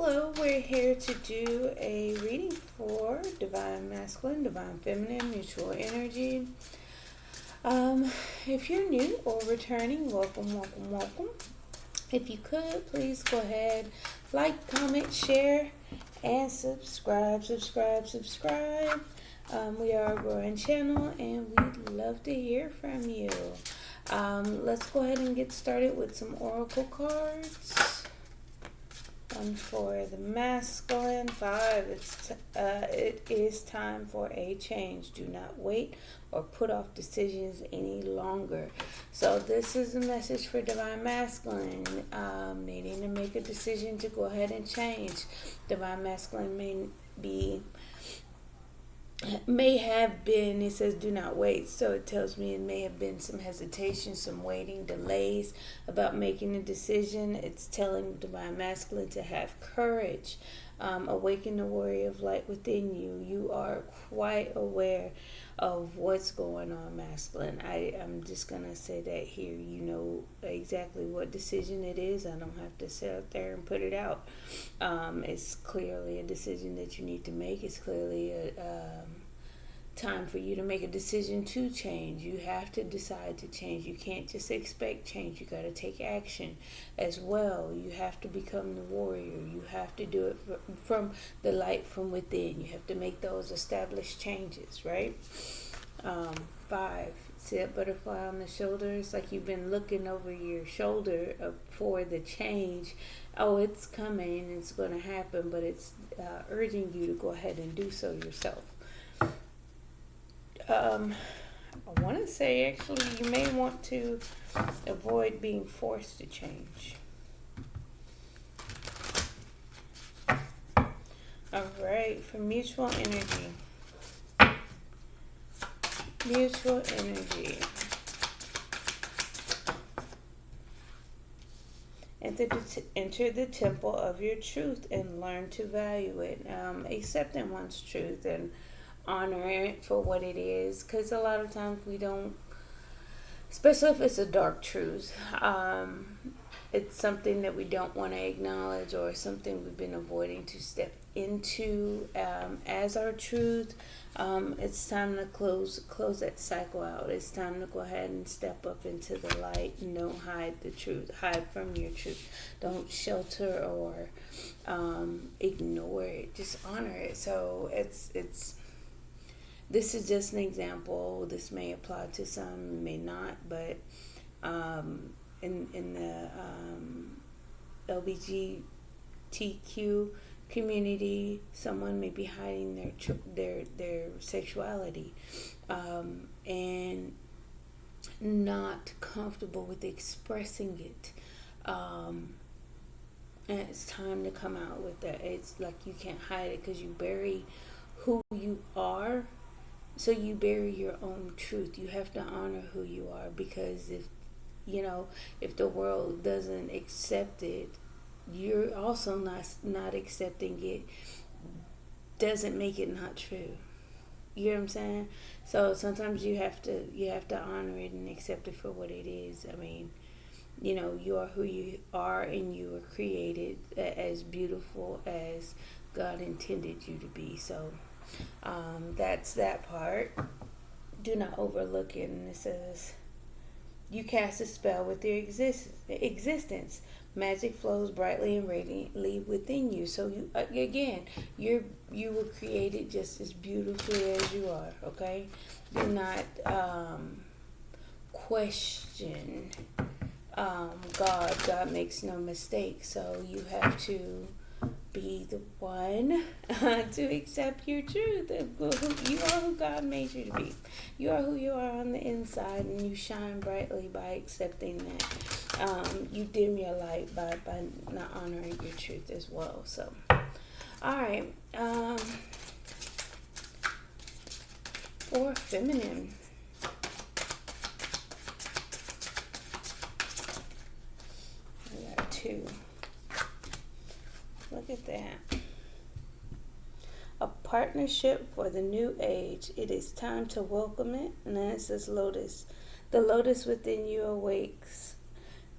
Hello, we're here to do a reading for Divine Masculine, Divine Feminine, Mutual Energy. If you're new or returning, welcome. If you could, please go ahead, like, comment, share, and subscribe. We are a growing channel, and we'd love to hear from you. Let's go ahead and get started with some oracle cards. One for the masculine, 5. It is time for a change. Do not wait or put off decisions any longer. So this is a message for Divine Masculine, needing to make a decision to go ahead and change. Divine Masculine may have been, it says do not wait, so it tells me it may have been some hesitation, some waiting, delays about making a decision. It's telling Divine Masculine to have courage. Awaken the warrior of light within you. You are quite aware of what's going on, masculine. I'm just going to say that here. You know exactly what decision it is. I don't have to sit out there and put it out. It's clearly a decision that you need to make. It's clearly a time for you to make a decision to change. You have to decide to change. You can't just expect change. You got to take action as well. You have to become the warrior. You have to do it from the light from within. You have to make those established changes, right? 5. See that butterfly on the shoulder? It's like you've been looking over your shoulder for the change. Oh, it's coming. It's going to happen, but it's urging you to go ahead and do so yourself. I want to say, actually, you may want to avoid being forced to change. All right, for mutual energy. Mutual energy. Enter the temple of your truth and learn to value it. Accepting one's truth and honor it for what it is, because a lot of times we don't, especially if it's a dark truth, it's something that we don't want to acknowledge, or something we've been avoiding to step into as our truth. It's time to close that cycle out. It's time to go ahead and step up into the light, and don't hide the truth. Hide from your truth. Don't shelter or ignore it. Just honor it. So this is just an example. This may apply to some, may not, but in the LGBTQ community, someone may be hiding their sexuality and not comfortable with expressing it. And it's time to come out with that. It's like you can't hide it, because you bury who you are. So you bury your own truth. You have to honor who you are, because if the world doesn't accept it, you're also not accepting it. Doesn't make it not true. You know what I'm saying? So sometimes you have to honor it and accept it for what it is. I mean, you are who you are, and you were created as beautiful as God intended you to be. So that's that part. Do not overlook it. And it says, you cast a spell with your existence. Magic flows brightly and radiantly within you. So you were created just as beautifully as you are. Okay, do not question God. God makes no mistakes. So you have to be the one to accept your truth. You are who God made you to be. You are who you are on the inside, and you shine brightly by accepting that. You dim your light by not honoring your truth as well. So, all right. For feminine. I got 2. Look at that. A partnership for the new age. It is time to welcome it. And then it says lotus. The lotus within you awakes.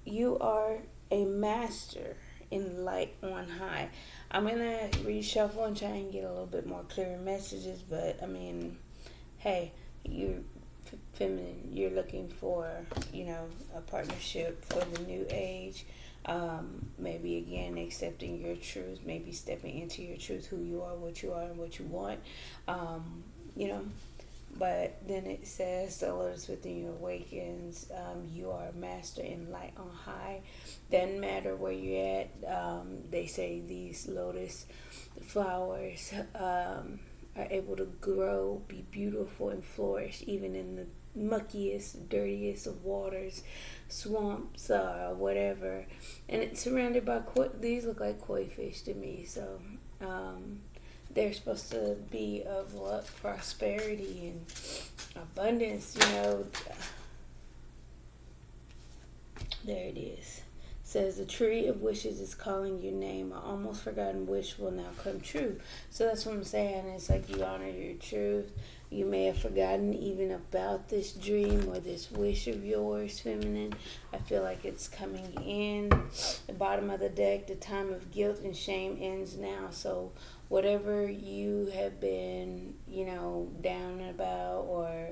You are a master in light on high. I'm going to reshuffle and try and get a little bit more clearer messages, but I mean, hey, you're feminine, you're looking for, a partnership for the new age. Maybe again accepting your truth, maybe stepping into your truth, who you are, and what you want. You know, but then it says the lotus within you awakens. You are a master in light on high. Doesn't matter where you're at. They say these lotus flowers are able to grow, be beautiful, and flourish even in the muckiest, dirtiest of waters, swamps, whatever. And it's surrounded by these look like koi fish to me. So they're supposed to be of luck, prosperity, and abundance. There it is. Says the tree of wishes is calling your name. A almost forgotten wish will now come true. So that's what I'm saying. It's like you honor your truth. You may have forgotten even about this dream or this wish of yours, feminine. I feel like it's coming in. The bottom of the deck, the time of guilt and shame ends now. So whatever you have been, down about or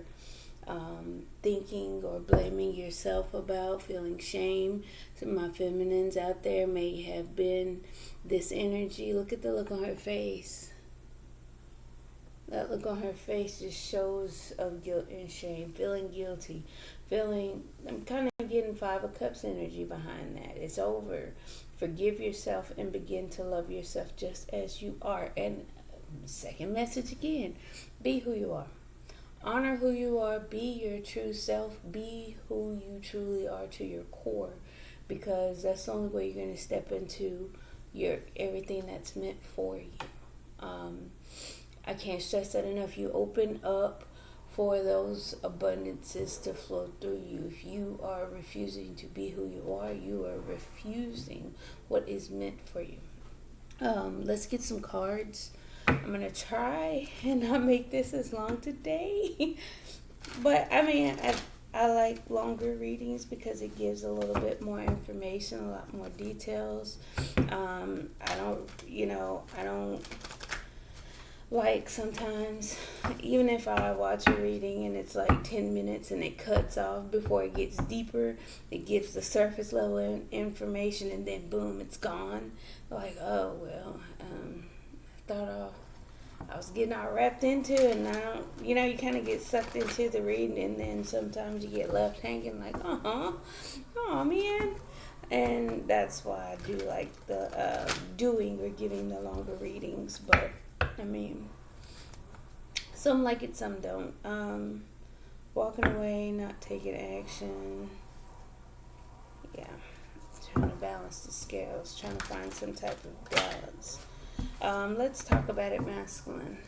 thinking or blaming yourself about, feeling shame. Some of my feminines out there may have been this energy. Look at the look on her face. That look on her face just shows of guilt and shame, feeling guilty, I'm kind of getting 5 of Cups energy behind that. It's over. Forgive yourself and begin to love yourself just as you are. And second message again, be who you are. Honor who you are. Be your true self. Be who you truly are to your core, because that's the only way you're going to step into your everything that's meant for you. I can't stress that enough. You open up for those abundances to flow through you. If you are refusing to be who you are refusing what is meant for you. Let's get some cards. I'm going to try and not make this as long today. But, I mean, I like longer readings because it gives a little bit more information, a lot more details. I don't like sometimes, even if I watch a reading and it's like 10 minutes and it cuts off before it gets deeper, it gives the surface level information and then boom, it's gone. Like, oh, well, thought I was getting all wrapped into it, and you kind of get sucked into the reading, and then sometimes you get left hanging like, oh man. And that's why I do like the doing or giving the longer readings. But I mean, some like it, some don't. Walking away, not taking action. Yeah, trying to balance the scales, trying to find some type of balance. Let's talk about it, masculine.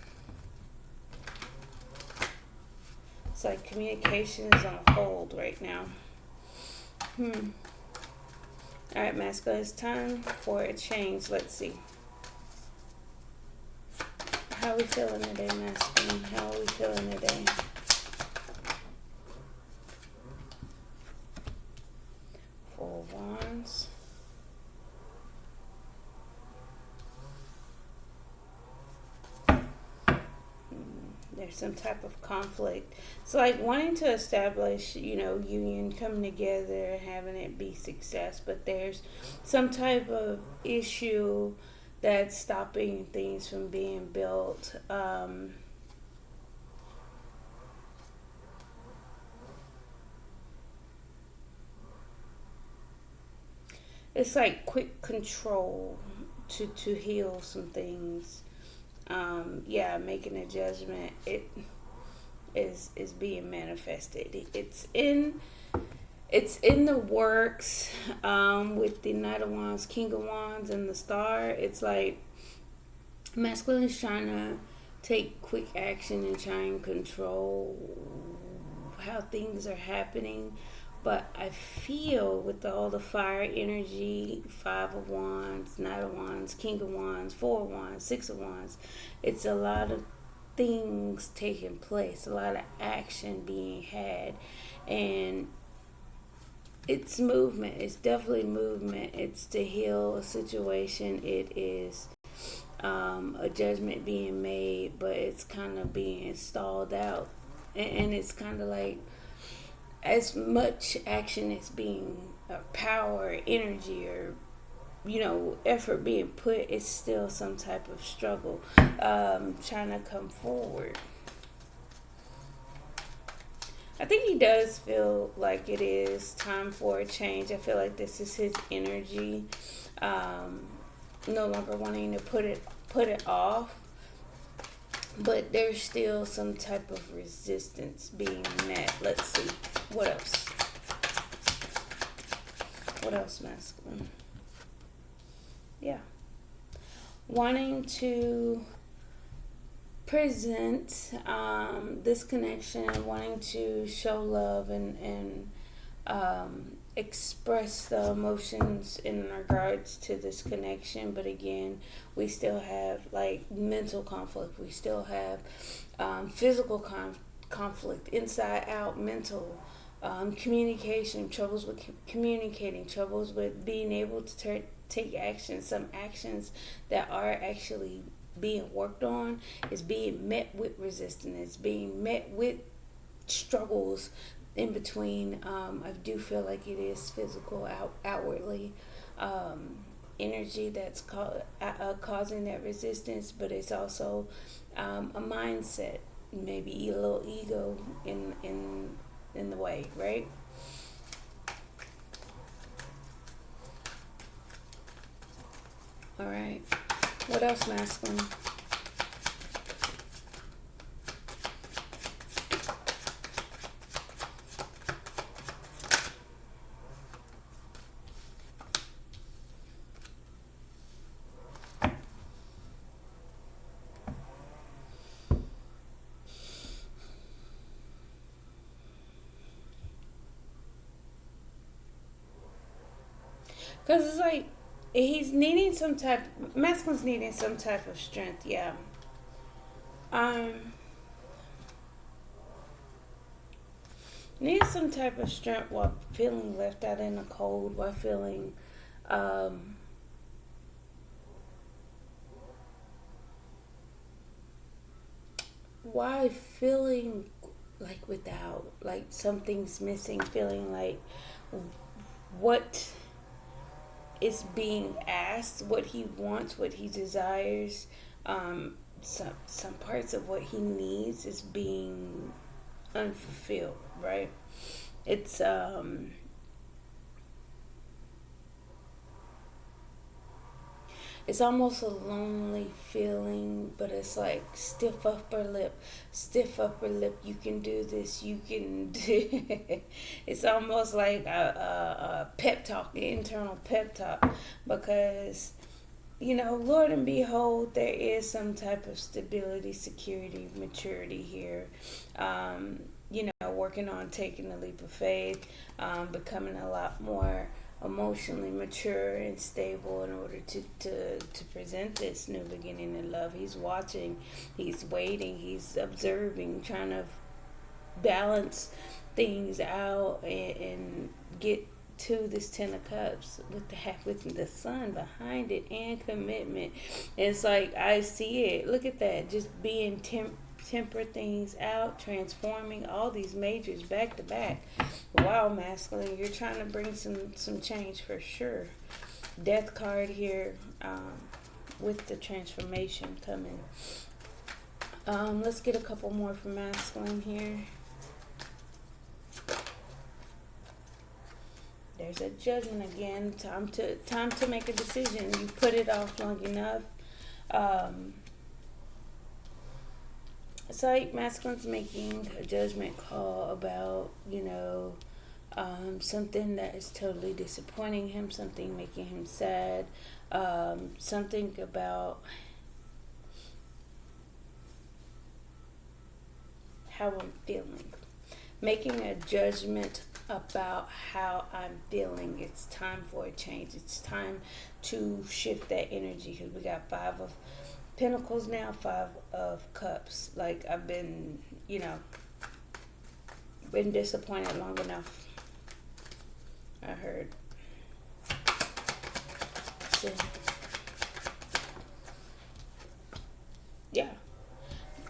It's like communication is on hold right now. Alright, masculine, it's time for a change. Let's see. How are we feeling today, masculine? How are we feeling today? Four of Wands. There's some type of conflict. It's like wanting to establish, union, coming together, having it be success, but there's some type of issue that's stopping things from being built. It's like quick control to heal some things. Making a judgment. It is being manifested. It's in the works. With the Knight of Wands, King of Wands, and the Star. It's like masculine is trying to take quick action and try and control how things are happening. But I feel with all the fire energy, 5 of Wands, Knight of Wands, King of Wands, 4 of Wands, 6 of Wands, it's a lot of things taking place, a lot of action being had. And it's movement. It's definitely movement. It's to heal a situation. It is a judgment being made, but it's kind of being stalled out. And it's kind of like as much action as being power, energy, or effort being put, it's still some type of struggle trying to come forward. I think he does feel like it is time for a change. I feel like this is his energy, no longer wanting to put it off, but there's still some type of resistance being met. Let's see what else. What else, masculine? Yeah, wanting to present this connection, wanting to show love and express the emotions in regards to this connection. But again, we still have like mental conflict. We still have physical conflict, inside out, mental. Communication, troubles with communicating, troubles with being able to take action. Some actions that are actually being worked on is being met with resistance, being met with struggles in between. I do feel like it is physical outwardly, energy that's causing that resistance, but it's also a mindset, maybe a little ego in the way, right? All right. What else, masculine? Because it's like he's needing some type, masculine's needing some type of strength, yeah. Um, Needs some type of strength while feeling left out in the cold, while feeling, um, why feeling like without, like something's missing, feeling like what is being asked, what he wants, what he desires, some parts of what he needs is being unfulfilled, right? It's it's almost a lonely feeling, but it's like stiff upper lip. You can do this. You can do. It's almost like a pep talk, an internal pep talk, because Lord and behold, there is some type of stability, security, maturity here. Working on taking the leap of faith, becoming a lot more emotionally mature and stable in order to present this new beginning in love. He's watching, he's waiting, he's observing, trying to balance things out and get to this 10 of cups with the sun behind it and commitment. It's like I see it. Look at that, just being temper things out, transforming all these majors back to back. Wow, masculine, you're trying to bring some change for sure. Death card here, with the transformation coming. Let's get a couple more for masculine here. There's a judgment again. Time to make a decision. You put it off long enough. It's like masculine's making a judgment call about, something that is totally disappointing him, something making him sad, something about how I'm feeling. Making a judgment about how I'm feeling. It's time for a change. It's time to shift that energy, because we got 5 of Pentacles now, 5 of Cups. Like I've been, been disappointed long enough. I heard. So, yeah.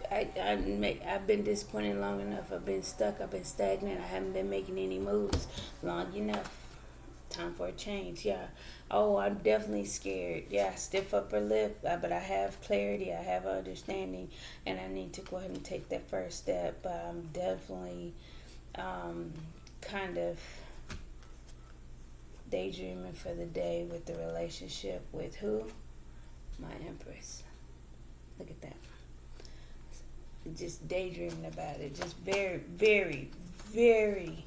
I've been disappointed long enough. I've been stuck. I've been stagnant. I haven't been making any moves long enough. Time for a change. Yeah. Oh, I'm definitely scared. Yeah, stiff upper lip, but I have clarity. I have understanding, and I need to go ahead and take that first step. But I'm definitely kind of daydreaming for the day with the relationship with who? My Empress. Look at that. Just daydreaming about it. Just very, very, very,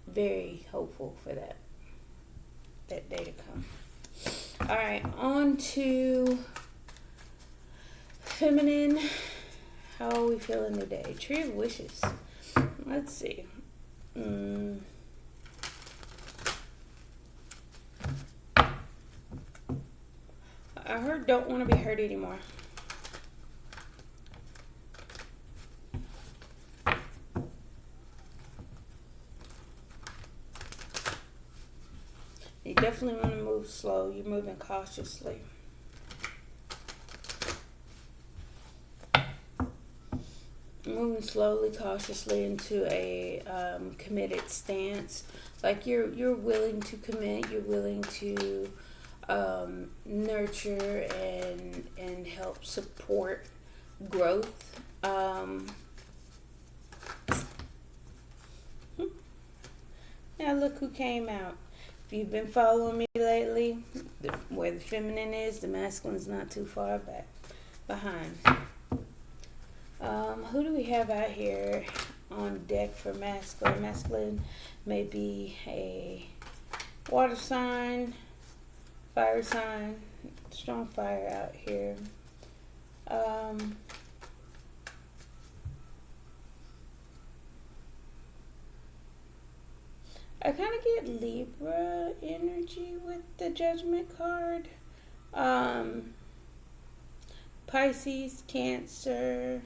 very hopeful for that day to come. All right, on to feminine. How are we feeling today? Tree of Wishes. Let's see. I heard don't want to be hurt anymore. You definitely want to move slow. You're moving cautiously. Moving slowly, cautiously into a committed stance. Like you're willing to commit. You're willing to nurture and help support growth. Now look who came out. If you've been following me lately, where the feminine is, the masculine's not too far behind. Who do we have out here on deck for masculine? Masculine may be a water sign, fire sign, strong fire out here. I kind of get Libra energy with the Judgment card. Pisces, Cancer.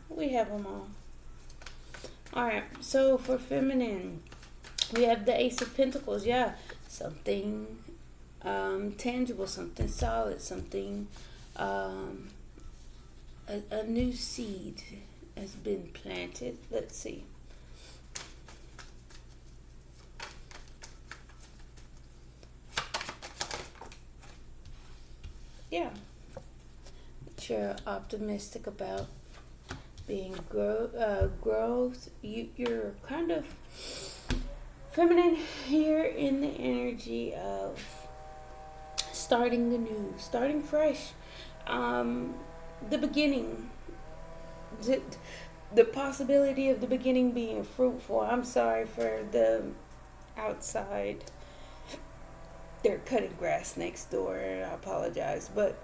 We have them all. Alright, so for feminine, we have the Ace of Pentacles. Yeah, something tangible, something solid, something, a new seed has been planted. Let's see. Yeah. You're optimistic about being growth. You're kind of feminine here in the energy of starting anew, starting fresh. The beginning. The possibility of the beginning being fruitful. I'm sorry for the outside. They're cutting grass next door, and I apologize, but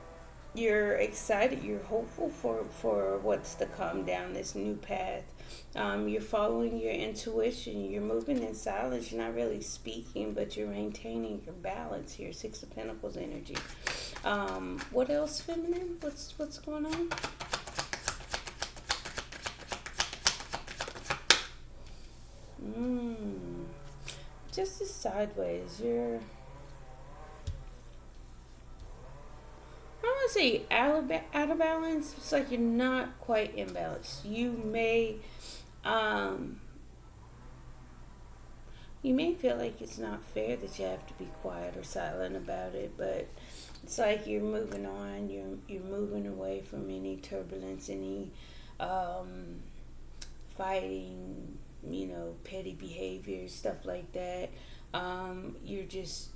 you're excited, you're hopeful for what's to come down this new path. You're following your intuition, you're moving in silence, you're not really speaking, but you're maintaining your balance here. Six of Pentacles energy. What else, feminine? What's going on? Just as sideways. You're, I don't want to say out of balance. It's like you're not quite in balance. You may feel like it's not fair that you have to be quiet or silent about it, but it's like you're moving on. You're moving away from any turbulence, any fighting, petty behavior, stuff like that. You're just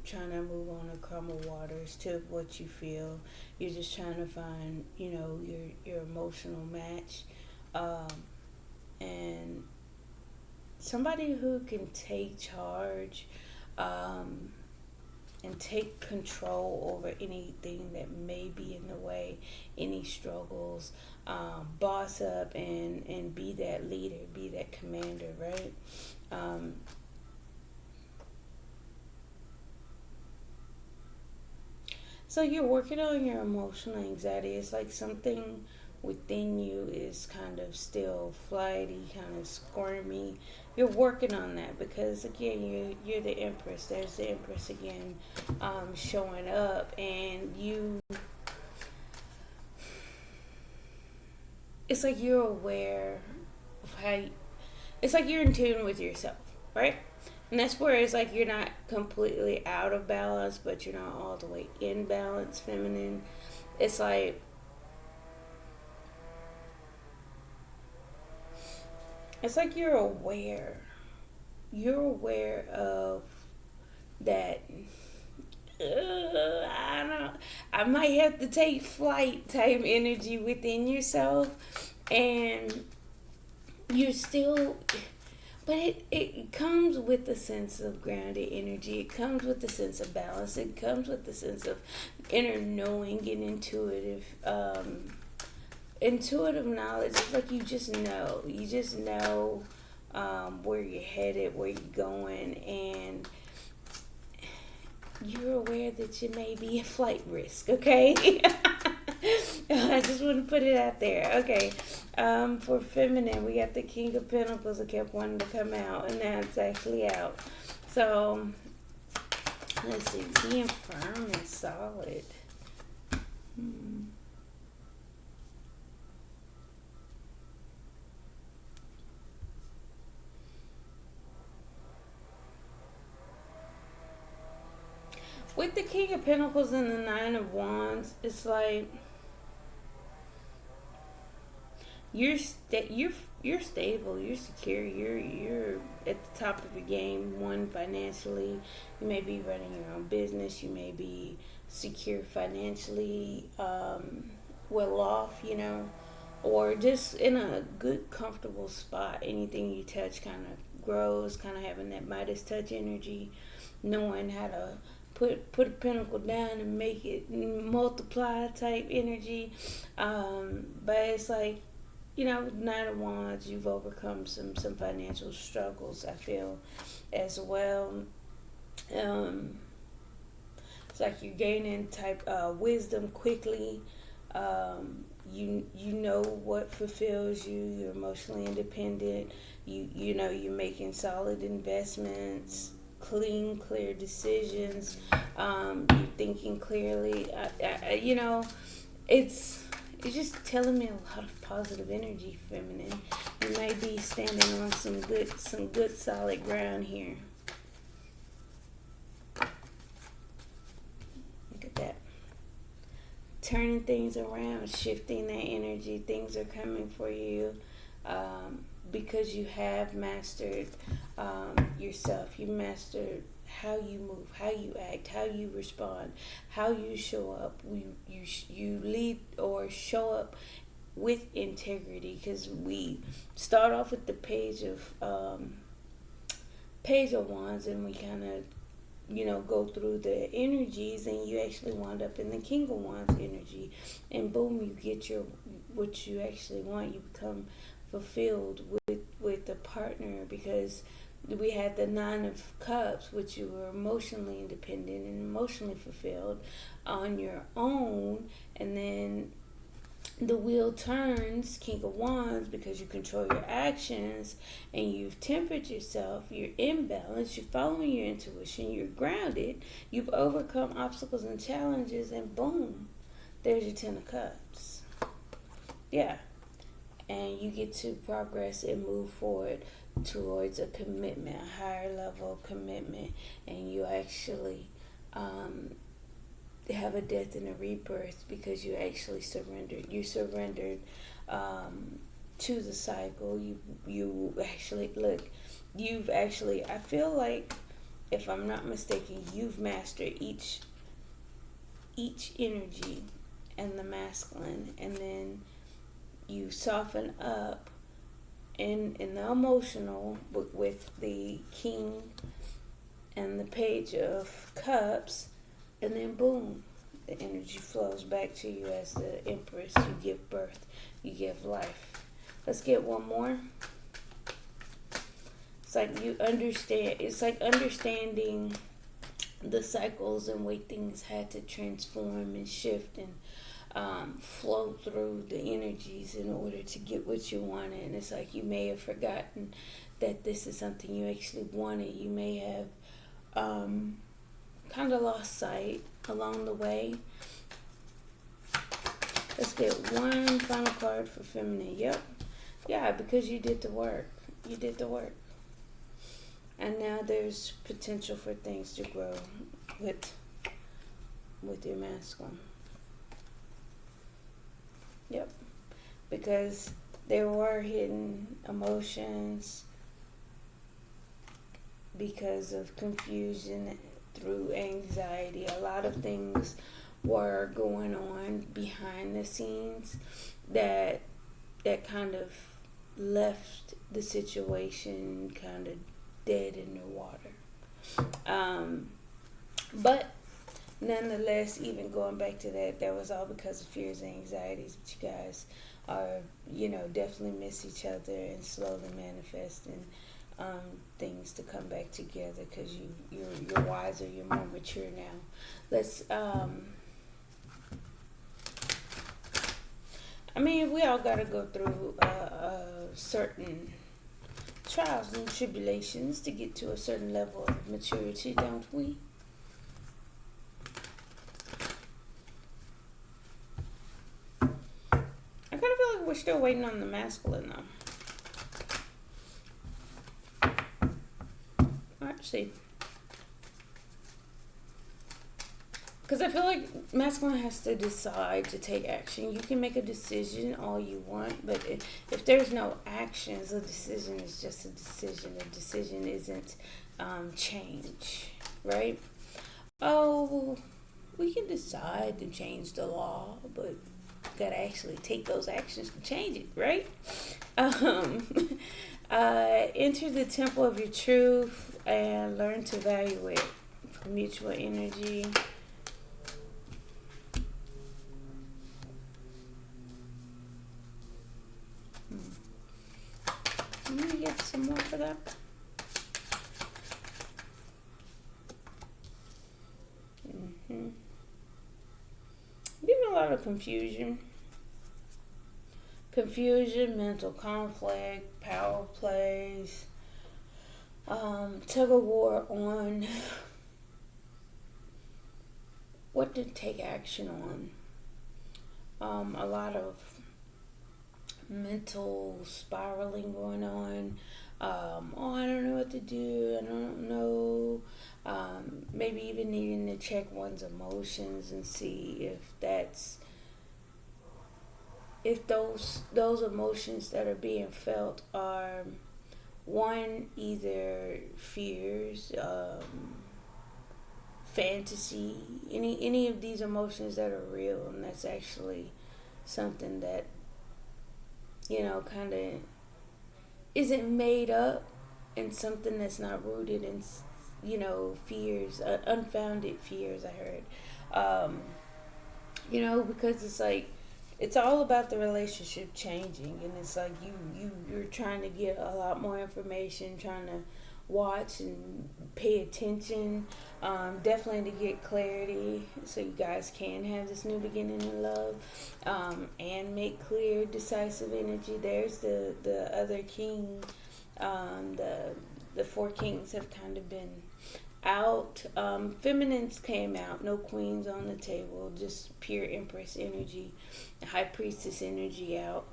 trying to move on to calmer waters to what you feel. You're just trying to find, your emotional match, and somebody who can take charge, and take control over anything that may be in the way, any struggles, boss up and be that leader, be that commander, right? So you're working on your emotional anxiety. It's like something within you is kind of still flighty, kind of squirmy. You're working on that because again, you're the Empress. There's the Empress again, showing up, and it's like you're aware of it's like you're in tune with yourself, right? And that's where it's like you're not completely out of balance, but you're not all the way in balance, feminine. It's like you're aware. You're aware of that. I might have to take flight type energy within yourself, and you're still, but it comes with the sense of grounded energy. It comes with the sense of balance. It comes with the sense of inner knowing and intuitive knowledge. It's like you just know where you're headed, where you're going, and you're aware that you may be a flight risk, okay? I just want to put it out there. Okay. For feminine, we got the King of Pentacles that kept wanting to come out, and now it's actually out. So, let's see. Being firm and solid. With the King of Pentacles and the Nine of Wands, it's like you're stable, you're secure, you're at the top of your game. One, financially, you may be running your own business, you may be secure financially, well off, or just in a good, comfortable spot. Anything you touch kind of grows, kind of having that Midas touch energy, knowing how to put a pentacle down and make it multiply type energy. But it's like, Nine of Wands, you've overcome some financial struggles, I feel, as well. It's like you're gaining type wisdom quickly. You know what fulfills you. You're emotionally independent. You're making solid investments, clear decisions. You're thinking clearly. It's just telling me a lot of positive energy, feminine. You may be standing on some good solid ground here. Look at that. Turning things around, shifting that energy. Things are coming for you because you have mastered yourself. You mastered how you move, how you act, how you respond, how you show up. You lead or show up with integrity, because we start off with the Page of Wands, and we kind of go through the energies, and you actually wind up in the King of Wands energy, and boom, you get what you actually want. You become fulfilled with a partner, because we had the Nine of Cups, which you were emotionally independent and emotionally fulfilled on your own, and then the wheel turns, King of Wands, because you control your actions and you've tempered yourself, you're in balance, you're following your intuition, you're grounded, you've overcome obstacles and challenges, and boom, there's your Ten of Cups. Yeah. And you get to progress and move forward towards a commitment, a higher level of commitment, and you actually have a death and a rebirth, because you actually surrendered. You surrendered to the cycle. You actually I feel like, if I'm not mistaken, you've mastered each energy and the masculine, and then you soften up in the emotional with the King and the Page of Cups, and then boom, the energy flows back to you as the Empress. You give birth, you give life. Let's get one more. It's like you understand. It's like understanding the cycles and way things had to transform and shift, and flow through the energies in order to get what you wanted. And it's like you may have forgotten that this is something you actually wanted. You may have kind of lost sight along the way. Let's get one final card for feminine. Yep. Yeah, because you did the work. You did the work. And now there's potential for things to grow with your masculine. Yep. Because there were hidden emotions because of confusion through anxiety. A lot of things were going on behind the scenes that kind of left the situation kind of dead in the water. But nonetheless, even going back to that was all because of fears and anxieties. But you guys are, definitely miss each other and slowly manifesting things to come back together because you're wiser, you're more mature now. Let's we all got to go through certain trials and tribulations to get to a certain level of maturity, don't we? I kind of feel like we're still waiting on the masculine, though. Let's see. Because I feel like masculine has to decide to take action. You can make a decision all you want, but if there's no actions, a decision is just a decision. A decision isn't change, right? Oh, we can decide to change the law, but gotta actually take those actions to change it, right? Enter the temple of your truth and learn to value it for mutual energy. I'm gonna get some more for that. Given a lot of confusion, mental conflict, power plays, tug of war on what to take action on. A lot of mental spiraling going on. I don't know what to do. I don't know. Maybe even needing to check one's emotions and see if those emotions that are being felt are one, either fears, fantasy, any of these emotions that are real, and that's actually something that kind of isn't made up, and something that's not rooted in fears, unfounded fears. I heard, because it's like it's all about the relationship changing, and it's like you're trying to get a lot more information, trying to watch and pay attention, definitely to get clarity so you guys can have this new beginning in love, and make clear, decisive energy. There's the other king. The four kings have kind of been out. Feminines came out, no queens on the table, just pure empress energy, high priestess energy out.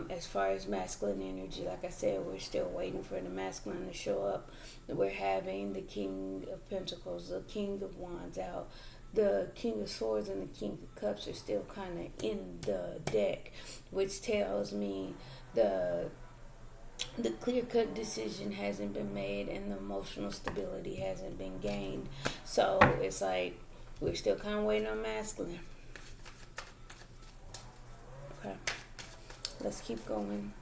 As far as masculine energy, like I said, we're still waiting for the masculine to show up. We're having the King of Pentacles, the King of Wands out. The King of Swords and the King of Cups are still kind of in the deck, which tells me the clear-cut decision hasn't been made and the emotional stability hasn't been gained. So it's like we're still kind of waiting on masculine. Okay. Let's keep going.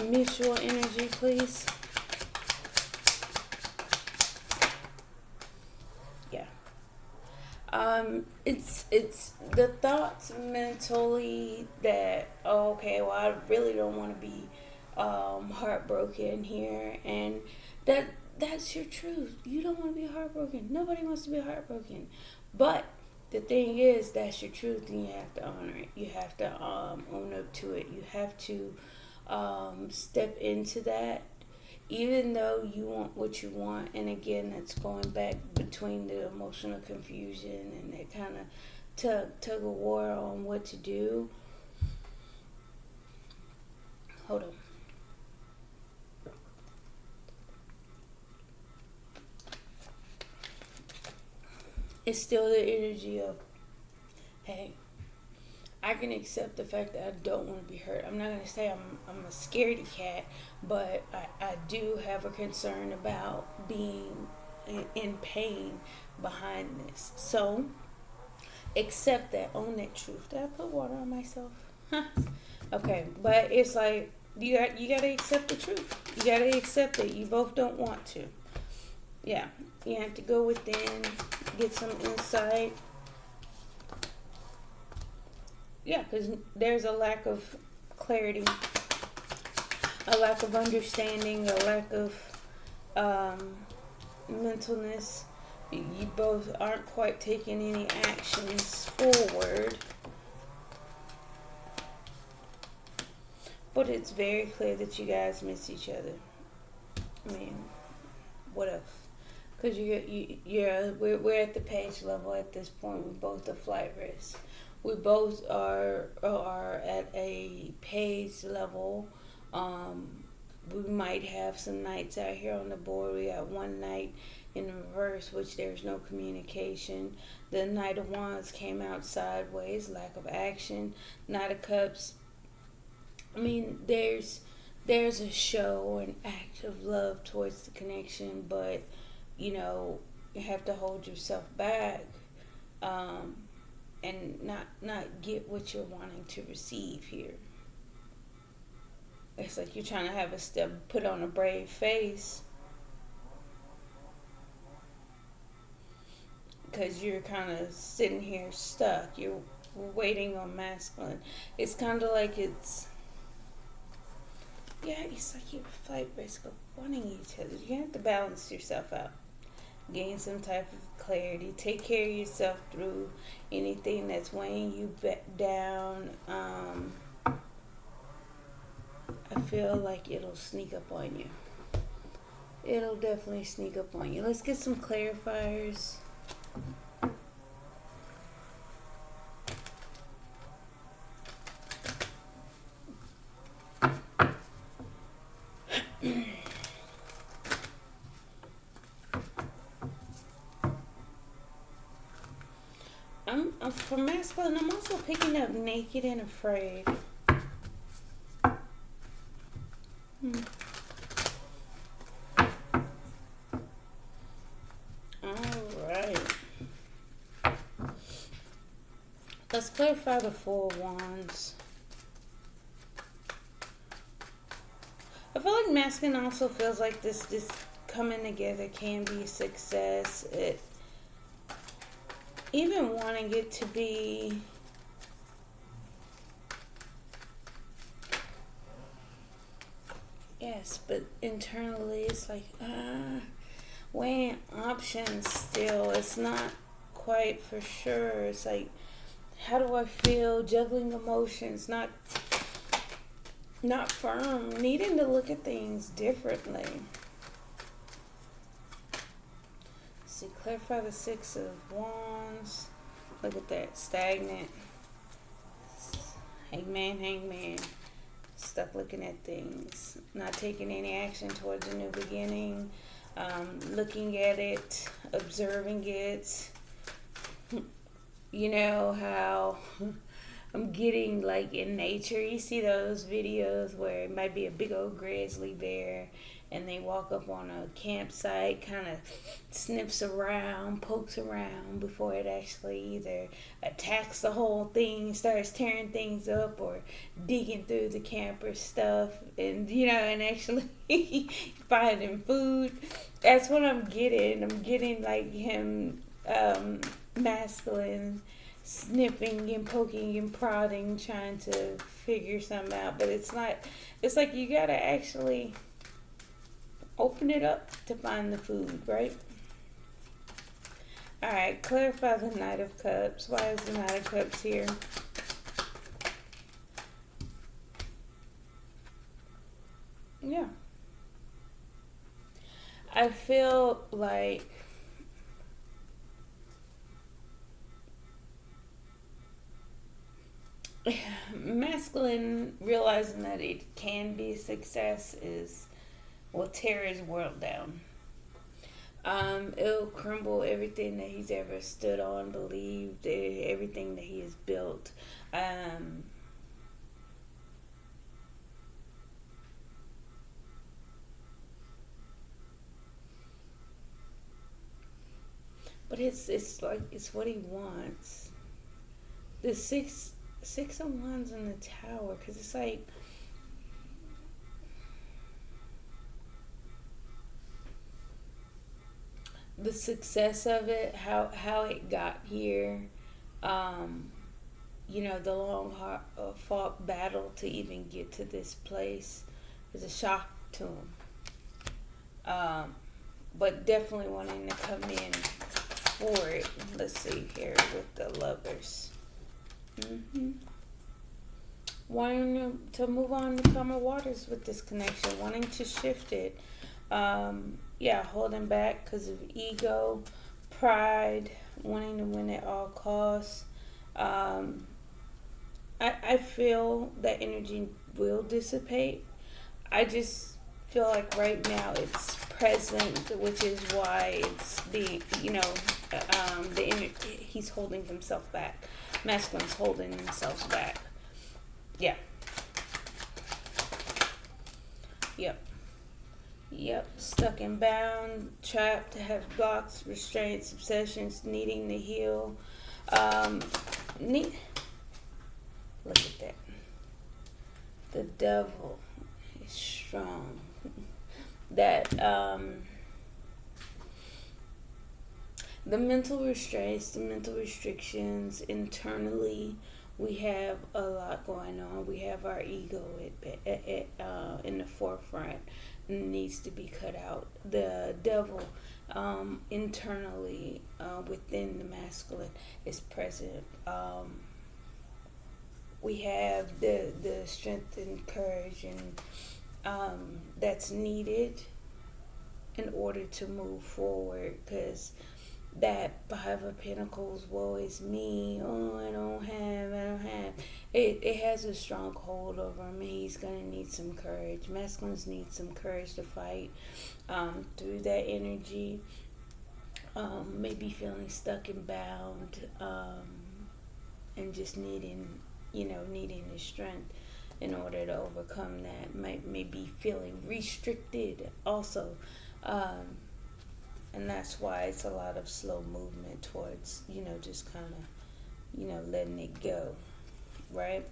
Mutual energy, please. Yeah. It's the thoughts mentally that, okay, well, I really don't want to be heartbroken here, and that's your truth. You don't want to be heartbroken. Nobody wants to be heartbroken, but the thing is, that's your truth, and you have to honor it. You have to own up to it. You have to step into that, even though you want what you want. And again, that's going back between the emotional confusion and that kind of tug of war on what to do. Hold on. It's still the energy of, hey, I can accept the fact that I don't want to be hurt. I'm not going to say I'm a scaredy cat, but I do have a concern about being in pain behind this. So, accept that, own that truth. Did I put water on myself? Huh. Okay, but it's like, you gotta accept the truth. You gotta accept that you both don't want to. Yeah, you have to go within, get some insight. Yeah, because there's a lack of clarity, a lack of understanding, a lack of mentalness. You both aren't quite taking any actions forward. But it's very clear that you guys miss each other. I mean, what else? Because we're at the page level at this point. We both are flight risk. We both are at a page level. We might have some nights out here on the board. We got one night in reverse, which there's no communication. The Knight of Wands came out sideways, lack of action. Knight of Cups. I mean, there's a show, an act of love towards the connection, but you know, you have to hold yourself back, and not get what you're wanting to receive here. It's like you're trying to have a step, put on a brave face, because you're kind of sitting here stuck. You're waiting on masculine. It's kind of like it's like you're flight risk of wanting each other. You have to balance yourself out. Gain some type of clarity. Take care of yourself through anything that's weighing you down. I feel like it'll sneak up on you. It'll definitely sneak up on you. Let's get some clarifiers. I'm for masculine. I'm also picking up naked and afraid. Alright. Let's clarify the Four of Wands. I feel like masculine also feels like this coming together can be a success. It even wanting it to be yes, but internally it's like weighing options still. It's not quite for sure. It's like, how do I feel? Juggling emotions, not firm, needing to look at things differently. See, clarify the Six of Wands. Look at that, stagnant. Hangman. Stuck looking at things, not taking any action towards a new beginning. Looking at it, observing it. You know how I'm getting like in nature. You see those videos where it might be a big old grizzly bear and they walk up on a campsite, kind of sniffs around, pokes around before it actually either attacks the whole thing, starts tearing things up, or digging through the camper stuff, and and actually finding food. That's what I'm getting. I'm getting like him, masculine, sniffing and poking and prodding, trying to figure something out. But it's not. It's like you gotta actually open it up to find the food, right? Alright, clarify the Knight of Cups. Why is the Knight of Cups here? Yeah. I feel like masculine realizing that it can be a success will tear his world down. It'll crumble everything that he's ever stood on, believed, everything that he has built. But it's like it's what he wants. The six of wands in the Tower, because it's like the success of it, how it got here, the long fought battle to even get to this place is a shock to him. But definitely wanting to come in for it. Let's see here with the Lovers. Wanting to move on to calmer waters with this connection, wanting to shift it. Holding back because of ego, pride, wanting to win at all costs. I feel that energy will dissipate. I just feel like right now it's present, which is why it's the he's holding himself back. Masculine's holding themselves back. Yeah. Yep. Stuck and bound, trapped, have blocks, restraints, obsessions, needing to heal. Look at that. The devil is strong. That the mental restraints, the mental restrictions internally, we have a lot going on. We have our ego in the forefront, needs to be cut out. The devil internally within the masculine is present. We have the strength and courage and that's needed in order to move forward, because that Five of Pentacles, woe is me, I don't have. It has a strong hold over him. He's going to need some courage. Masculines need some courage to fight through that energy. Maybe feeling stuck and bound, and just needing the strength in order to overcome that. Maybe feeling restricted also. And that's why it's a lot of slow movement towards, just kind of, letting it go, right?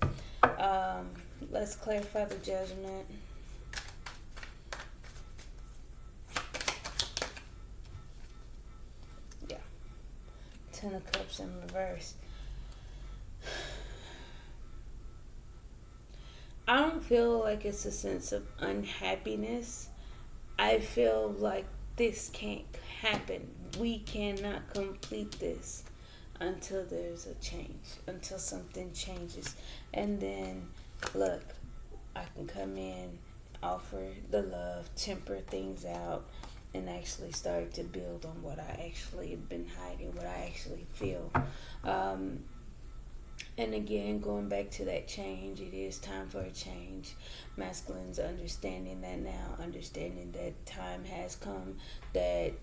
Let's clarify the Judgment. Yeah. Ten of Cups in reverse. I don't feel like it's a sense of unhappiness. I feel like this can't happen. We cannot complete this until there's a change, until something changes. And then, look, I can come in, offer the love, temper things out, and actually start to build on what I actually have been hiding, what I actually feel. And again, going back to that change, it is time for a change. Masculine's understanding that now, understanding that time has come, that,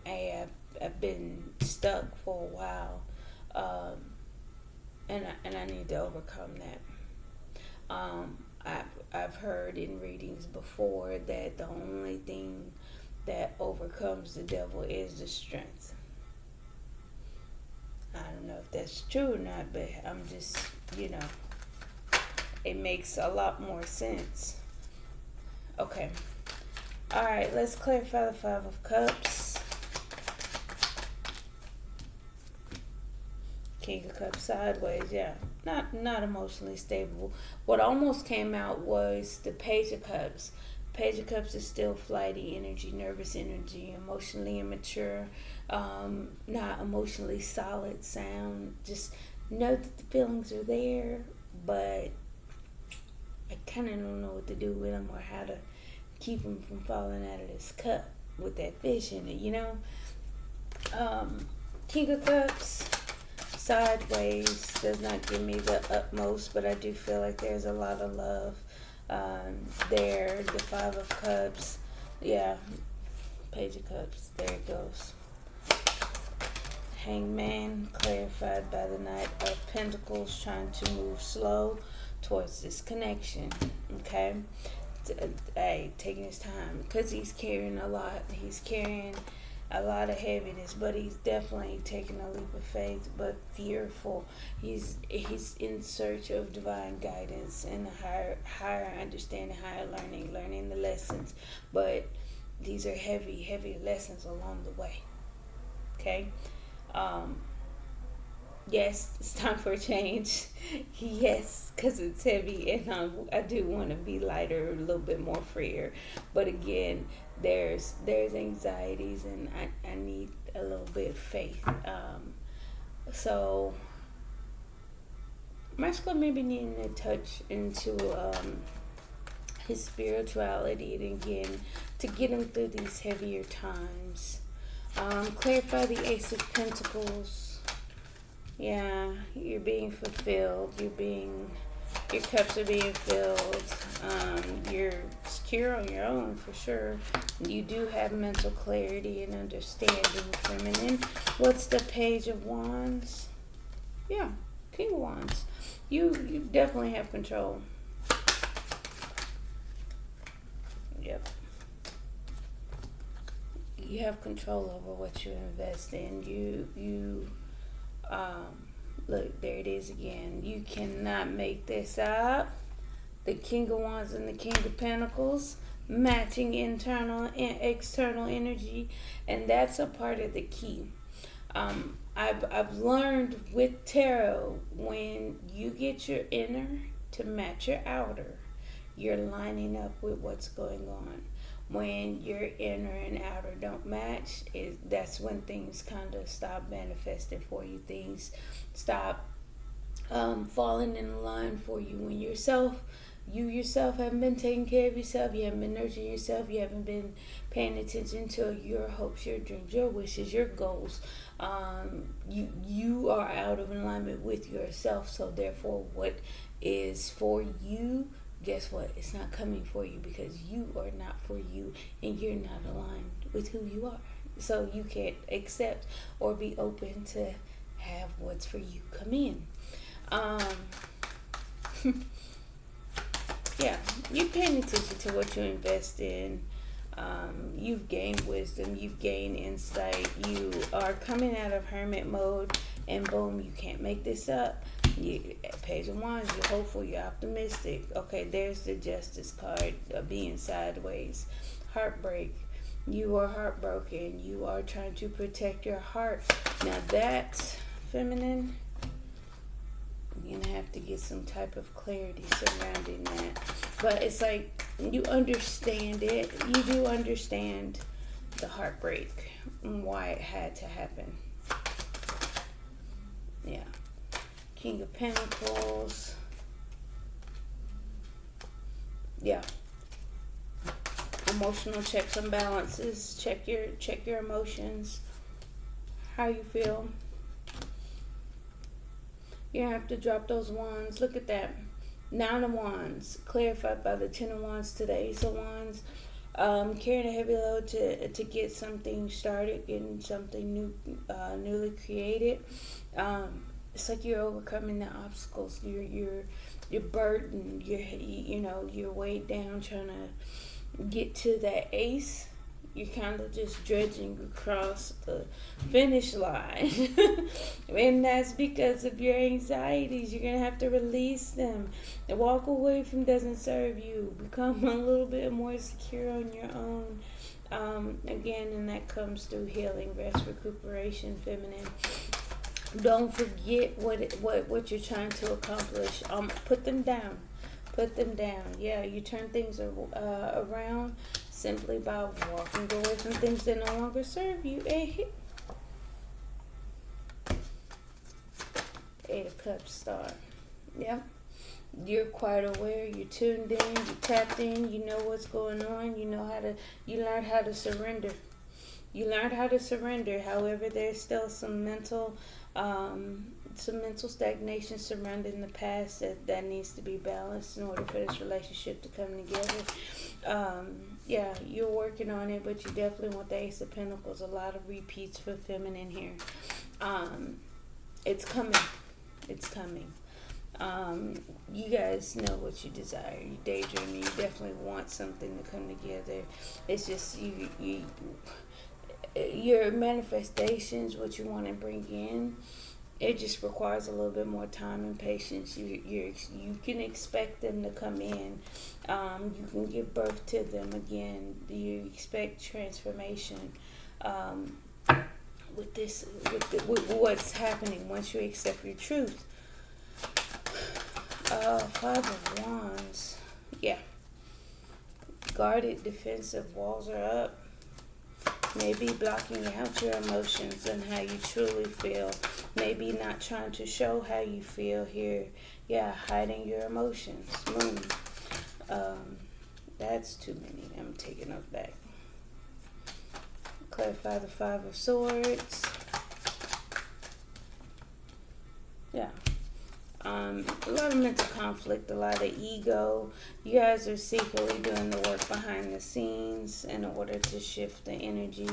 hey, I've been stuck for a while, and I need to overcome that. I've heard in readings before that the only thing that overcomes the devil is the strength. I don't know if that's true or not, but I'm just, it makes a lot more sense. Okay. All right, let's clarify the Five of Cups. King of Cups sideways, yeah. Not emotionally stable. What almost came out was the Page of Cups. Page of Cups is still flighty energy, nervous energy, emotionally immature. not emotionally solid sound. Just know that the feelings are there, but I kind of don't know what to do with them or how to keep them from falling out of this cup with that fish in it, King of Cups, sideways, does not give me the utmost, but I do feel like there's a lot of love there. The Five of Cups, yeah, Page of Cups, there it goes. Hangman, clarified by the Knight of Pentacles, trying to move slow towards this connection, okay? Hey, taking his time, because he's carrying a lot. He's carrying a lot of heaviness, but he's definitely taking a leap of faith, but fearful. He's in search of divine guidance and a higher understanding, higher learning the lessons. But these are heavy lessons along the way. Okay. Yes, it's time for a change. Yes, because it's heavy, and I do want to be lighter, a little bit more freer. But again, there's anxieties, and I need a little bit of faith. So Marshall maybe needing to touch into his spirituality, and again, to get him through these heavier times. Clarify the Ace of Pentacles. Yeah, you're being fulfilled. Your cups are being filled. You're secure on your own for sure. You do have mental clarity and understanding, feminine. What's the Page of Wands? Yeah, King of Wands. You definitely have control. Yep. You have control over what you invest in. Look, there it is again. You cannot make this up. The King of Wands and the King of Pentacles, matching internal and external energy, and that's a part of the key. I've learned with tarot, when you get your inner to match your outer, you're lining up with what's going on. When your inner and outer don't match, that's when things kind of stop manifesting for you. Things stop falling in line for you. When you yourself haven't been taking care of yourself, you haven't been nurturing yourself, you haven't been paying attention to your hopes, your dreams, your wishes, your goals. You are out of alignment with yourself. So therefore, what is for you, guess what? It's not coming for you, because you are not for you, and you're not aligned with who you are. So you can't accept or be open to have what's for you come in. Yeah, you're paying attention to what you invest in. You've gained wisdom, you've gained insight, you are coming out of hermit mode, and boom, you can't make this up. Page of Wands, you're hopeful, you're optimistic. Okay, there's the Justice card, being sideways. Heartbreak, you are heartbroken, you are trying to protect your heart. Now that's feminine. You're gonna have to get some type of clarity surrounding that. But it's like, you understand it. You do understand the heartbreak and why it had to happen. Yeah. King of Pentacles. Yeah. Emotional checks and balances. Check your emotions. How you feel. You have to drop those wands. Look at that. 9 of Wands, clarified by the 10 of Wands to the Ace of Wands. Carrying a heavy load to get something started, getting something new, newly created. It's like you're overcoming the obstacles. You're burdened. You're weighed down trying to get to that ace. You're kind of just dredging across the finish line. And that's because of your anxieties. You're going to have to release them. And walk away from doesn't serve you. Become a little bit more secure on your own. Again, and that comes through healing, rest, recuperation, feminine. Don't forget what you're trying to accomplish. Put them down. Put them down. Yeah, you turn things around simply by walking away from things that no longer serve you. Cups star. Yep. You're quite aware, you're tuned in, you tapped in, you know what's going on, you learned how to surrender. You learned how to surrender. However, there's still some mental stagnation surrounding the past that needs to be balanced in order for this relationship to come together. Yeah, you're working on it, but you definitely want the Ace of Pentacles. A lot of repeats for feminine here. It's coming. It's coming. You guys know what you desire. You daydream. You definitely want something to come together. It's just your manifestations, what you want to bring in. It just requires a little bit more time and patience. You can expect them to come in. You can give birth to them again. You expect transformation. With what's happening once you accept your truth. Five of Wands. Yeah. Guarded, defensive walls are up. Maybe blocking out your emotions and how you truly feel. Maybe not trying to show how you feel here. Yeah, hiding your emotions. Moon. That's too many. I'm taking those back. Clarify the Five of Swords. Yeah. A lot of mental conflict, a lot of ego. You guys are secretly doing the work behind the scenes in order to shift the energy.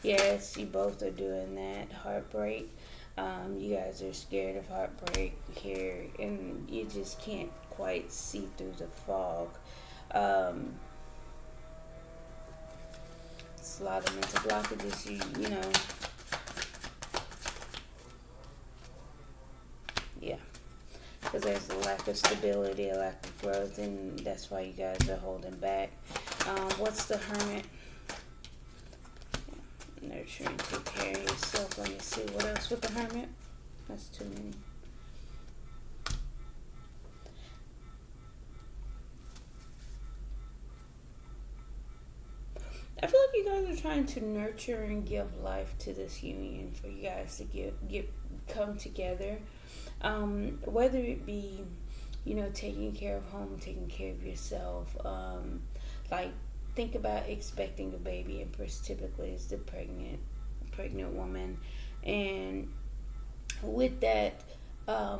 Yes, you both are doing that. Heartbreak. You guys are scared of heartbreak here, and you just can't quite see through the fog. It's a lot of mental blockages. You know. Yeah. Because there's a lack of stability, a lack of growth, and that's why you guys are holding back. What's the Hermit? Nurturing, take care of yourself. Let me see what else with the Hermit. That's too many. I feel like you guys are trying to nurture and give life to this union for you guys to come together. Whether it be, taking care of home, taking care of yourself. Like, think about expecting a baby. Empress typically is the pregnant woman, and with that,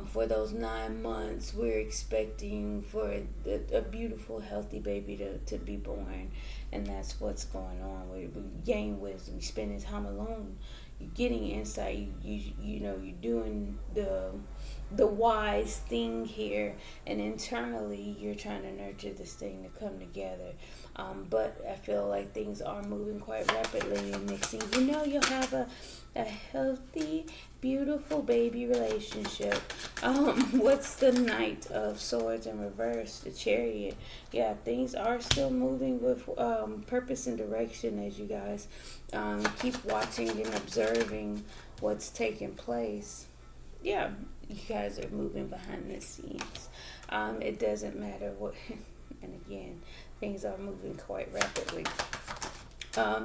for those 9 months, we're expecting for a beautiful, healthy baby to be born, and that's what's going on. We gain wisdom. You spending time alone. You're getting insight. You're doing the wise thing here, and internally you're trying to nurture this thing to come together. But I feel like things are moving quite rapidly, and next thing you know, you'll have a healthy, beautiful baby relationship. What's the Knight of Swords in reverse? The Chariot. Yeah, things are still moving with purpose and direction as you guys keep watching and observing what's taking place. Yeah, you guys are moving behind the scenes. It doesn't matter what, and again, things are moving quite rapidly.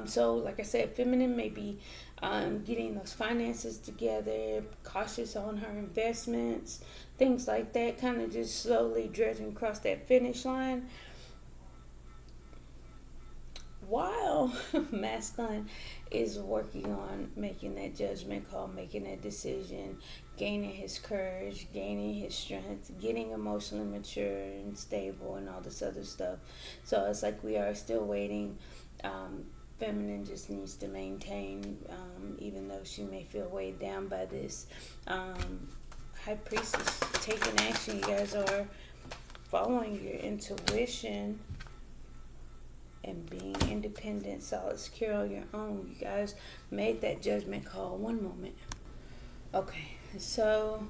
So, like I said, feminine may be getting those finances together, cautious on her investments, things like that, kind of just slowly dredging across that finish line. While masculine is working on making that judgment call, making that decision, gaining his courage, gaining his strength, getting emotionally mature and stable and all this other stuff. So it's like we are still waiting. Feminine just needs to maintain, even though she may feel weighed down by this. High Priestess, taking action. You guys are following your intuition and being independent, solid, secure on your own. You guys made that judgment call. One moment. Okay, so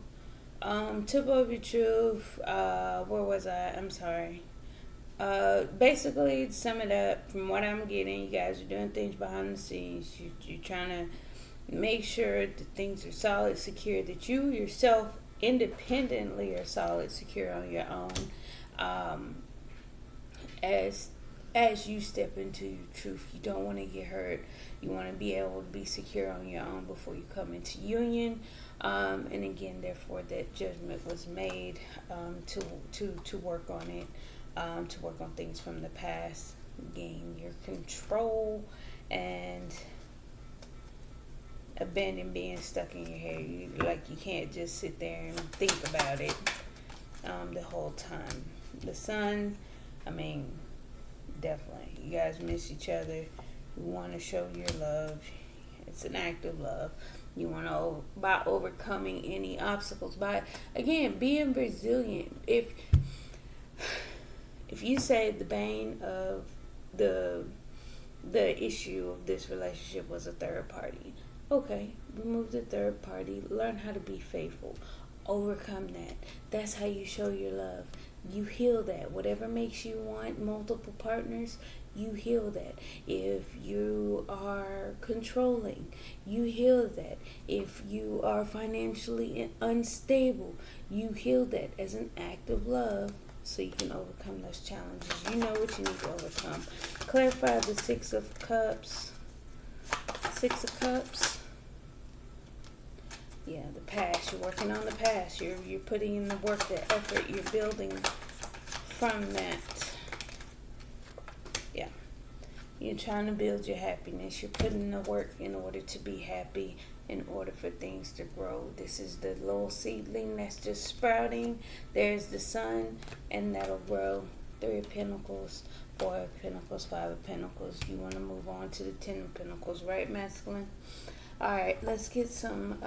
tip of your truth. Where was I? I'm sorry. Basically, to sum it up, from what I'm getting, you guys are doing things behind the scenes. You're trying to make sure that things are solid, secure, that you yourself independently are solid, secure on your own. As you step into your truth, you don't want to get hurt. You want to be able to be secure on your own before you come into union. And again, therefore, that judgment was made to work on it, to work on things from the past, gain your control, and abandon being stuck in your head. You can't just sit there and think about it the whole time. The sun, definitely, you guys miss each other. You want to show your love. It's an act of love. You want to, by overcoming any obstacles, by again being resilient. If you say the bane of the issue of this relationship was a third party, okay, remove the third party. Learn how to be faithful. Overcome that. That's how you show your love. You heal that. Whatever makes you want multiple partners, you heal that. If you are controlling, you heal that. If you are financially unstable, you heal that as an act of love, so you can overcome those challenges. You know what you need to overcome. Clarify the Six of Cups. Six of Cups. Yeah, the past. You're working on the past. You're putting in the work, the effort. You're building from that. Yeah. You're trying to build your happiness. You're putting in the work in order to be happy, in order for things to grow. This is the little seedling that's just sprouting. There's the sun, and that'll grow. 3 of Pentacles, 4 of Pentacles, 5 of Pentacles. You want to move on to the 10 of Pentacles, right, masculine? All right, let's get some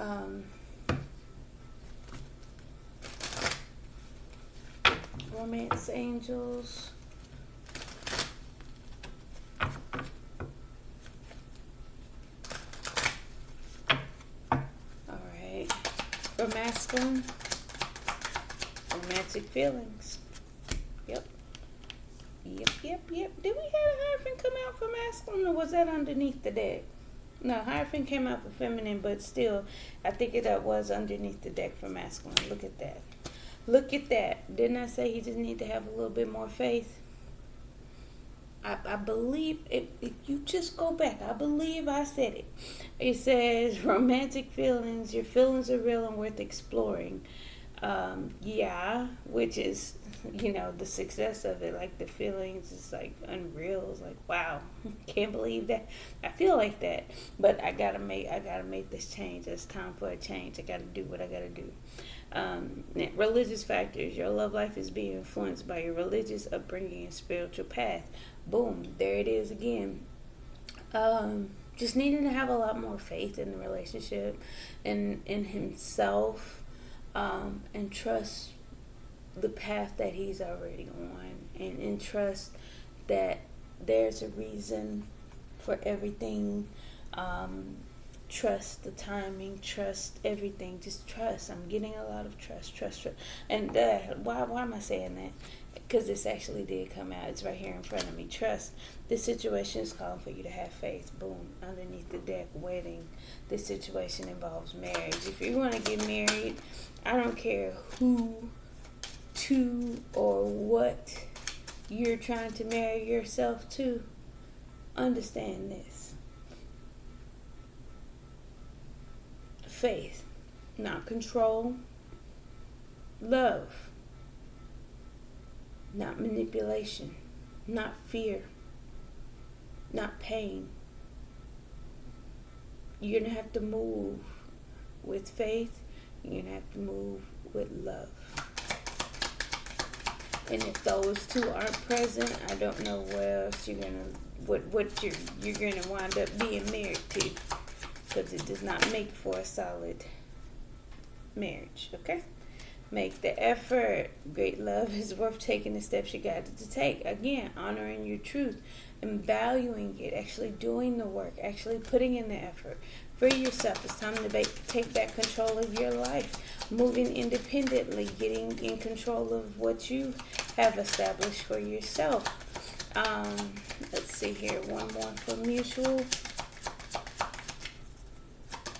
romance angels. All right, for masculine, romantic feelings. Yep. Did we have a Hierophant come out for masculine, or was that underneath the deck? No, Hierophant came out for feminine, but still, I think that was underneath the deck for masculine. Look at that. Look at that. Didn't I say he just need to have a little bit more faith? I believe, if you just go back, I believe I said it. It says, romantic feelings, your feelings are real and worth exploring. Yeah, which is, the success of it. Like, the feelings is like unreal. It's like, wow, can't believe that. I feel like that, but I gotta make this change. It's time for a change. I gotta do what I gotta do. Religious factors. Your love life is being influenced by your religious upbringing and spiritual path. Boom, there it is again. Just needing to have a lot more faith in the relationship and in himself, and trust the path that he's already on, and trust that there's a reason for everything. Trust the timing, trust everything, just trust. I'm getting a lot of trust. And why am I saying that? Because this actually did come out. It's right here in front of me. Trust. This situation is calling for you to have faith. Boom. Underneath the deck, wedding. This situation involves marriage. If you're going to get married, I don't care who to or what you're trying to marry yourself to. Understand this. Faith, not control. Love, not manipulation, not fear, not pain. You're going to have to move with faith. You're going to have to move with love. And if those two aren't present, I don't know what else you're going to, what you're going to wind up being married to. Because it does not make for a solid marriage, okay? Make the effort. Great love is worth taking the steps you got to take. Again, honoring your truth and valuing it, actually doing the work, actually putting in the effort. Free yourself. It's time to take back control of your life. Moving independently, getting in control of what you have established for yourself. Let's see here. One more for mutual.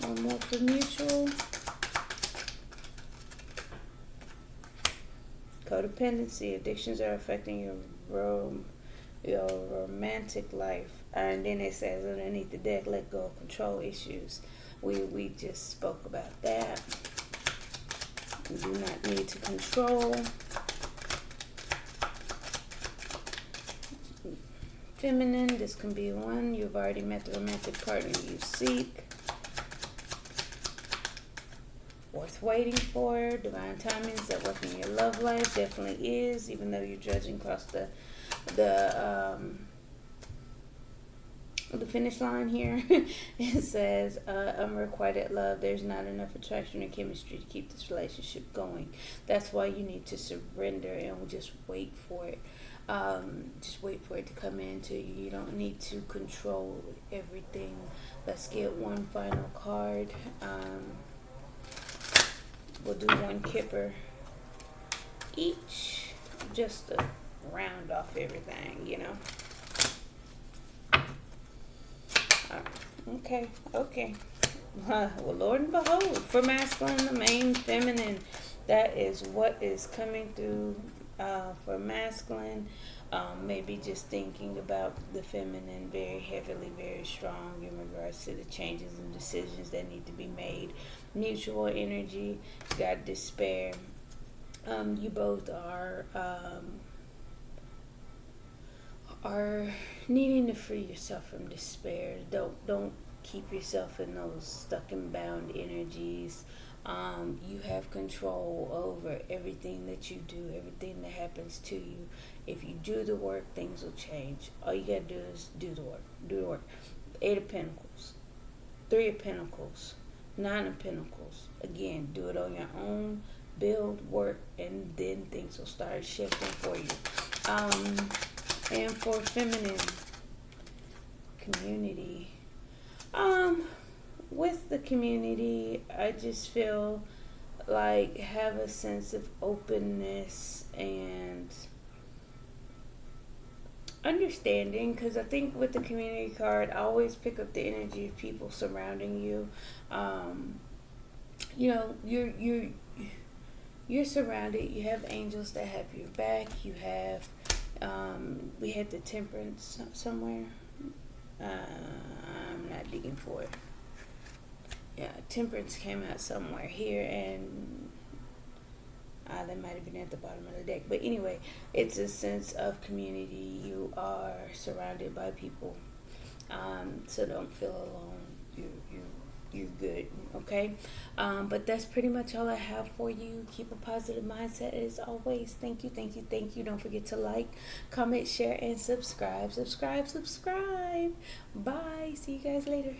One more for mutual. Codependency. Addictions are affecting your romantic life. And then it says underneath the deck, let go of control issues. We just spoke about that. You do not need to control. Feminine, this can be one. You've already met the romantic partner you seek. Worth waiting for. Divine timing is at work in your love life. Definitely is, even though you're judging across the finish line here. It says unrequited love. There's not enough attraction or chemistry to keep this relationship going. That's why you need to surrender and just wait for it. Just wait for it to come into you. You don't need to control everything. Let's get one final card. We'll do one kipper each, just to round off everything, you know. Okay. Well, Lord and behold, for masculine, the main feminine, that is what is coming through for masculine. Maybe just thinking about the feminine very heavily, very strong in regards to the changes and decisions that need to be made. Mutual energy, you got despair. You both are needing to free yourself from despair. Don't keep yourself in those stuck and bound energies. You have control over everything that you do, everything that happens to you. If you do the work, things will change. All you gotta do is do the work. Do the work. 8 of Pentacles, 3 of Pentacles, 9 of Pentacles. Again, do it on your own. Build, work, and then things will start shifting for you. And for feminine community, with the community, I just feel like have a sense of openness and understanding, because I think with the community card, I always pick up the energy of people surrounding you. You know, you're surrounded. You have angels that have your back. You have we had the Temperance somewhere. I'm not digging for it. Yeah, Temperance came out somewhere here, and they might have been at the bottom of the deck. But anyway, it's a sense of community. You are surrounded by people, so don't feel alone. You're good, okay? But that's pretty much all I have for you. Keep a positive mindset as always. Thank you. Don't forget to like, comment, share, and subscribe. Bye. See you guys later.